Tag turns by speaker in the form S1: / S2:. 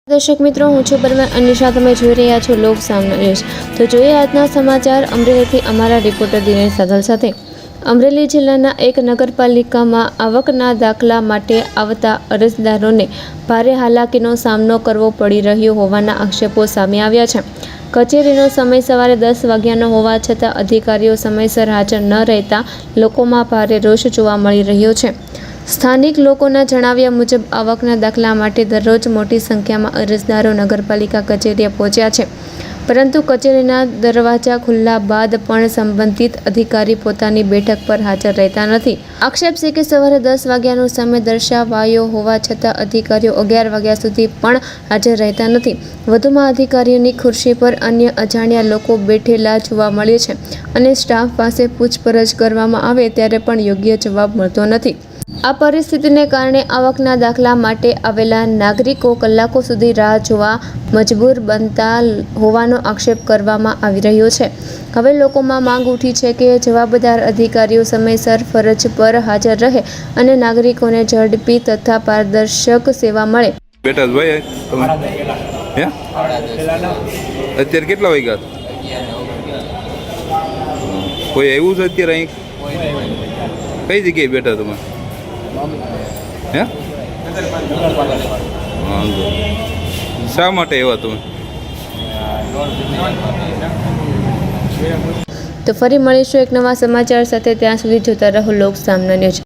S1: દર્શક મિત્રો, હું છું પરમાર અનિશા. તમે જોઈ રહ્યા છો લોક સામના ન્યૂઝ. તો જોઈએ આજના સમાચાર અમરેલીથી અમારા રિપોર્ટર દિનેશ સાધલ સાથે. અમરેલી જિલ્લાના એક નગરપાલિકામાં આવકના દાખલા માટે આવતા અરજદારોને ભારે હાલાકીનો સામનો કરવો પડી રહ્યો હોવાના આક્ષેપો સામે આવ્યા છે. કચેરીનો સમય સવારે 10 વાગ્યાનો હોવા છતાં અધિકારીઓ સમયસર હાજર ન રહેતા લોકોમાં ભારે રોષ જોવા મળી રહ્યો છે. સ્થાનિક લોકોના જણાવ્યા મુજબ આવકના દાખલા માટે દરરોજ મોટી સંખ્યામાં અરજદારો નગરપાલિકા કચેરીએ પહોંચ્યા છે, પરંતુ કચેરીના દરવાજા ખુલ્લા બાદ પણ સંબંધિત અધિકારી પોતાની બેઠક પર હાજર રહેતા નથી. આક્ષેપ છે કે સવારે 10 વાગ્યાનો સમય દર્શાવાયો હોવા છતાં અધિકારીઓ 11 વાગ્યા સુધી પણ હાજર રહેતા નથી. વધુમાં અધિકારીઓની ખુરશી પર અન્ય અજાણ્યા લોકો બેઠેલા જોવા મળે છે અને સ્ટાફ પાસે પૂછપરછ કરવામાં આવે ત્યારે પણ યોગ્ય જવાબ મળતો નથી. આ પરિસ્થિતિને કારણે આવકના દાખલા માટે આવેલા નાગરિકો કલાકો સુધી રાહ જોવા મજબૂર બનતા હોવાનો આક્ષેપ કરવામાં આવી રહ્યો છે. હવે લોકોમાં માંગ ઉઠી છે કે જવાબદાર અધિકારીઓ સમયસર ફરજ પર હાજર રહે અને નાગરિકોને ઝડપી તથા પારદર્શક સેવા મળે.
S2: બેટા ભાઈ તમે હે અત્યારે કેટલા વાગ્યા કોઈ આવ્યું છે અત્યારે અહીં કઈ જગ્યાએ બેઠા તમે હે શા માટે એવા તમે?
S1: તો ફરી મળીશું એક નવા સમાચાર સાથે. ત્યાં સુધી જોતા રહો લોક સામના ન્યૂઝ.